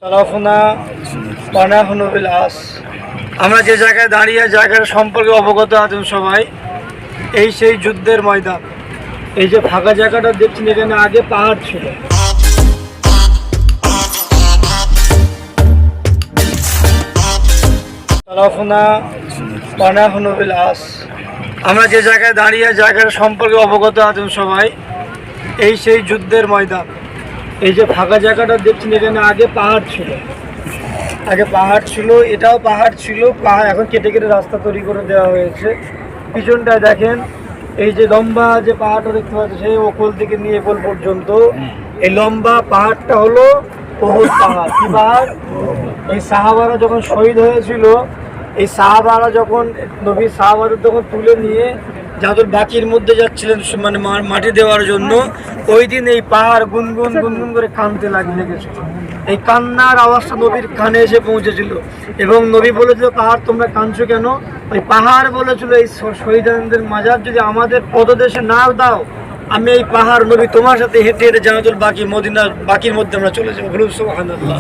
সালাফুনা বানাহুনু বিল আস। আমরা যে জায়গায় দাঁড়িয়ে জায়গার সম্পর্কে অবগত আছেন সবাই, এই সেই যুদ্ধের ময়দান। এই যে ফাঁকা জায়গাটা দেখছেন, এখানে আগে পাহাড় ছিল। সালাফুনা বানাহুনু বিল আস। আমরা যে জায়গায় দাঁড়িয়ে জায়গার সম্পর্কে অবগত আছেন সবাই, এই সেই যুদ্ধের ময়দান। এই যে ফাঁকা জায়গাটা দেখছেন, এখানে আগে পাহাড় ছিল। এটাও পাহাড় ছিল। পাহাড় এখন কেটে কেটে রাস্তা তৈরি করে দেওয়া হয়েছে। পিছনটায় দেখেন, এই যে লম্বা যে পাহাড়টা দেখতে পাচ্ছেন, সেই ওকল থেকে নিয়ে ওকল পর্যন্ত এই লম্বা পাহাড়টা হলো উহুদ পাহাড়। কি পাহাড়? এই সাহাবারা যখন শহীদ হয়েছিল, এই সাহাবারা যখন নবী সাহাবাদের যখন তুলে নিয়ে যাদের বাকির মধ্যে যাচ্ছিলেন মানে মাটি দেওয়ার জন্য, ওই দিন এই পাহাড় গুনগুন গুনগুন করে কাঁদতে লেগেছিল। এই কান্নার আওয়াজটা নবীর কানে এসে পৌঁছেছিল এবং নবী বলেছিল, পাহাড় তোমরা কাঁদছো কেন? ওই পাহাড় বলেছিল, এই শহীদদের মাজার যদি আমাদের পদদেশে না দাও, আমি এই পাহাড় নবী তোমার সাথে হেঁটে হেঁটে জান্নাতুল বাকি মদিনার বাকির মধ্যে আমরা চলে যাবো। বলুন সুবহানাল্লাহ।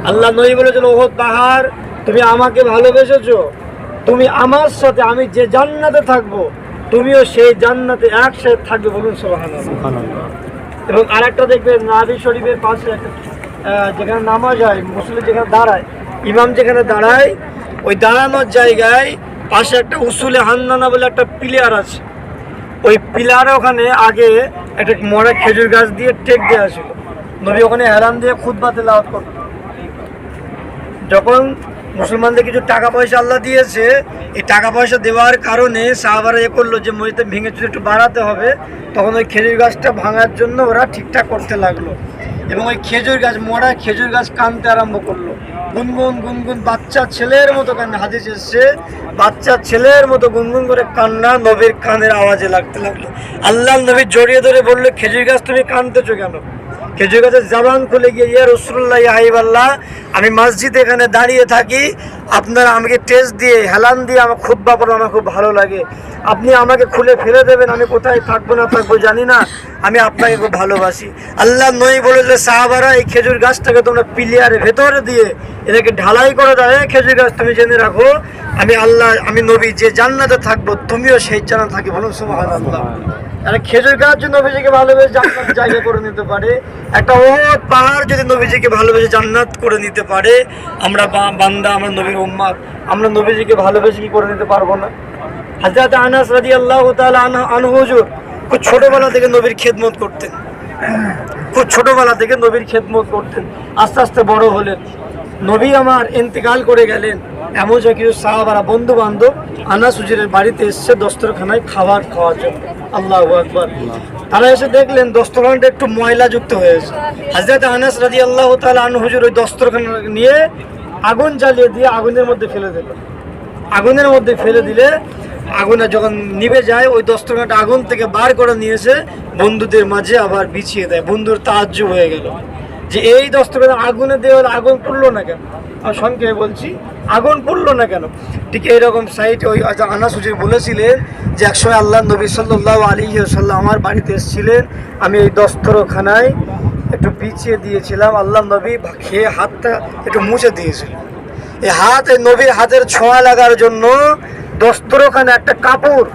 আল্লাহ নবী বলেছিল, ওহদ পাহাড় তুমি আমাকে ভালোবেসেছো, তুমি আমার সাথে আমি যে জান্নাতে থাকবো, তুমিও সেই জান্নাতে একসাথে থাকবে। বলুন সুবহানাল্লাহ। এবং আরেকটা দেখবেন, নাবি শরীফের পাশে একটা যেখানে নামাজ হয়, মুসল্লি যেখানে দাঁড়ায়, ইমাম যেখানে দাঁড়ায়, ওই দাঁড়ানোর জায়গায় পাশে একটা উসুলে হান্নানা বলে একটা পিলার আছে। ওই পিলারে ওখানে আগে একটা মরা খেজুর গাছ দিয়ে টেক দেওয়া ছিল। নবী ওখানে হেলান দিয়ে খুতবা তেলাওয়াত করত। যখন মুসলমানদের কিছু টাকা পয়সা আল্লাহ দিয়েছে, এই টাকা পয়সা দেওয়ার কারণে সাহাবারা করলো যে মসজিদে ভেঙে চুরে একটু বাড়াতে হবে, তখন ওই খেজুর গাছটা ভাঙার জন্য ওরা ঠিকঠাক করতে লাগলো। এবং ওই খেজুর গাছ, মরা খেজুর গাছ কাঁদতে আরম্ভ করলো, গুনগুন গুনগুন, বাচ্চা ছেলের মতো কান্না। হাদিস এসেছে, বাচ্চা ছেলের মতো গুনগুন করে কান্না নবীর কানের আওয়াজে লাগতে লাগলো। আল্লাহ নবী জড়িয়ে ধরে বললো, খেজুর গাছ তুমি কাঁদতেছো কেন? খেজুর গাছের জবান খুলে গিয়ে, ইয়া রাসূলুল্লাহ, ইয়া হাবিবাল্লাহ, আমি মসজিদে এখানে দাঁড়িয়ে থাকি, আপনারা আমাকে টেস্ট দিয়ে হেলান দিয়ে আমার খুতবা পড়ো, আমার খুব ভালো লাগে। আপনি আমাকে খুলে ফেলে দেবেন, আমি কোথায় থাকবো না থাকবো জানি না, আমি আপনাকে খুব ভালোবাসি। আল্লাহ নবী বলেছে, সাহাবারা এই খেজুর গাছটাকে তোমরা পিলিয়ারের ভেতরে দিয়ে এটাকে ঢালাই করে দাও। খেজুর গাছ তুমি জেনে রাখো, আমি আল্লাহ, আমি নবী যে জান্নাতে থাকবো, তুমিও সেই জান্নাতে থাকি। বলুন সুবহানাল্লাহ। আর খেজুর গাছ যদি নবীজিকে ভালোবেসে জান্নাত জায়গা করে নিতে পারে, একটা ওহদ পাহাড় যদি নবীজিকে ভালোবেসে জান্নাত করে নিতে পারে, আমরা বান্দা, আমরা নবীর উম্মত, আমরা নবীজিকে ভালোবেসে কি করে নিতে পারবো না? হযরত আনাস রাদিয়াল্লাহু তাআলা আনহু হুজুর খুব ছোটবেলা থেকে নবীর খেদমত করতেন। আস্তে আস্তে বড় হলেন। নবী আমার ইন্তেকাল করে গেলেন, এমন কিছু সাহাবারা বন্ধু বান্ধব আনাস হুজুরের বাড়িতে এসছে দস্তরখানায় খাবার খাওয়ার জন্য। আল্লাহু আকবার। তারা এসে দেখলেন দস্তরখানাটা একটু ময়লা যুক্ত হয়েছে। হযরত আনাস রাদিয়াল্লাহু তাআলা আনহু হুজুর ওই দস্তরখানা নিয়ে আগুন জ্বালিয়ে দিয়ে আগুনের মধ্যে ফেলে দিলেন। আগুনের মধ্যে ফেলে দিলে আগুনে যখন নিভে যায়, ওই দস্তরখানাটা আগুন থেকে বার করে নিয়ে এসে বন্ধুদের মাঝে আবার বিছিয়ে দেয়। বন্ধুর তাজ্জুব হয়ে গেল যে এই দস্তরখানা আগুনে দেওয়ার আগুন পুড়লো না কেন? আমি সংক্ষেপে বলছি, আগুন পুড়লো না কেন? ঠিক এইরকম সাইটে ওই আনাস হুজুর বলেছিলেন যে একসময় আল্লাহ নবী সাল্লাল্লাহু আলাইহি ওয়াসাল্লাম আমার বাড়িতে এসেছিলেন, আমি এই দস্তরখানায় একটু বিছিয়ে দিয়েছিলাম, আল্লাহ নবী খেয়ে হাতটা একটু মুছে দিয়েছিলেন। এই হাত, এই নবীর হাতের ছোঁয়া লাগার জন্য দস্তরখানে একটা কাপড়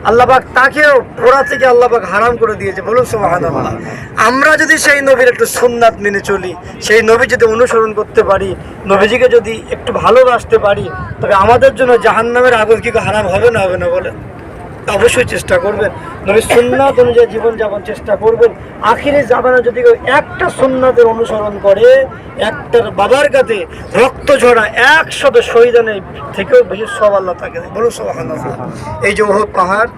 আল্লাহ পাক তাকেও পোড়া থেকে আল্লাহ পাক হারাম করে দিয়েছে। বলুন সুবহানাল্লাহ। আমরা যদি সেই নবীর একটু সুন্নাত মেনে চলি, সেই নবী যদি অনুসরণ করতে পারি, নবীজিকে যদি একটু ভালোবাসতে পারি, তবে আমাদের জন্য জাহান্নামের আগুন কি হারাম হবে না? হবে না? বলেন। অবশ্যই চেষ্টা করবেন, নবীর সুন্নাত অনুযায়ী জীবনযাপন চেষ্টা করবেন। আখিরি জামানা যদি একটা সুন্নাতের অনুসরণ করে, একটার বাবার কাছে রক্ত ঝরা 100 শহীদানের থেকেও বেশি সব আল্লাহ তাকে দেয়। বলুন সুবহানাল্লাহ। এই যে ওহদ পাহাড়,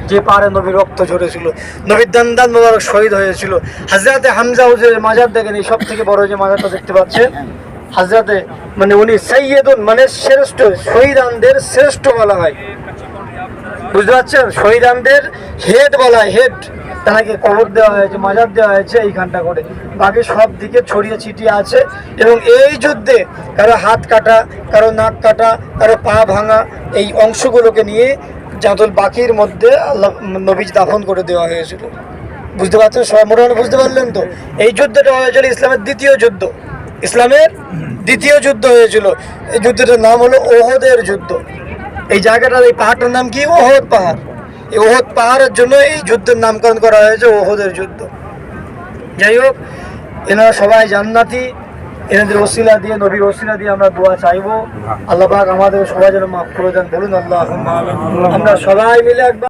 যে পাহাড়ে নবীর রক্ত ঝরেছিল, নবীর দান্দান মোবারক শহীদ হয়েছিল। হযরতে হামজা হুজুরের মাজার দেখেন, এই সব থেকে বড় যে মাজারটা দেখতে পাচ্ছেন, হযরতে মানে উনি সাইয়্যিদুন, মানে শ্রেষ্ঠ, শহীদানদের শ্রেষ্ঠ বলা হয়। বুঝতে পারছেন? শহীদানদের হেড বলা হয়, হেড। তাকে কবর দেওয়া হয়েছে, মাজার দেওয়া হয়েছে এইখানটা করে, বাকি সব দিকে ছড়িয়ে ছিটিয়ে আছে। এবং এই যুদ্ধে কারো হাত কাটা, কারো নাক কাটা, কারো পা ভাঙা, এই অংশগুলোকে নিয়ে জান্নাতুল বাকির মধ্যে আল্লাহ নবীজি দাফন করে দেওয়া হয়েছিল। বুঝতে পারছেন? সবাই মোটামুটি বুঝতে পারলেন তো? এই যুদ্ধটা হয়েছিল ইসলামের দ্বিতীয় যুদ্ধ। ইসলামের দ্বিতীয় যুদ্ধ হয়েছিল। এই যুদ্ধটার নাম হলো ওহদের যুদ্ধ। এই জায়গাটার, এই পাহাড়টার নাম কি? ওহদ পাহাড়। এই ওহদ পাহাড়ের জন্য এই যুদ্ধের নামকরণ করা হয়েছে ওহদের যুদ্ধ। যাই হোক, এনারা সবাই জান্নাতি। এনাদের ওসিলা দিয়ে, নবীর ওসিলা দিয়ে আমরা দোয়া চাইবো, আল্লাহ পাক আমাদের সবাই যেন মাফ করে দেন। বলুন আল্লাহুম্মা আমিন। আমরা সবাই মিলে একবার